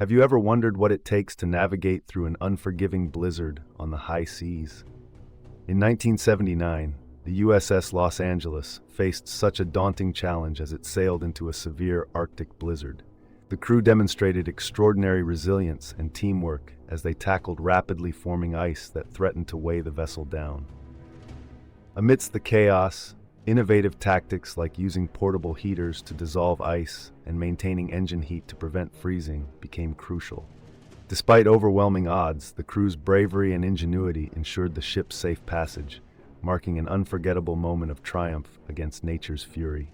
Have you ever wondered what it takes to navigate through an unforgiving blizzard on the high seas? In 1979, the USS Los Angeles faced such a daunting challenge as it sailed into a severe Arctic blizzard. The crew demonstrated extraordinary resilience and teamwork as they tackled rapidly forming ice that threatened to weigh the vessel down. Amidst the chaos, innovative tactics like using portable heaters to dissolve ice and maintaining engine heat to prevent freezing became crucial. Despite overwhelming odds, the crew's bravery and ingenuity ensured the ship's safe passage, marking an unforgettable moment of triumph against nature's fury.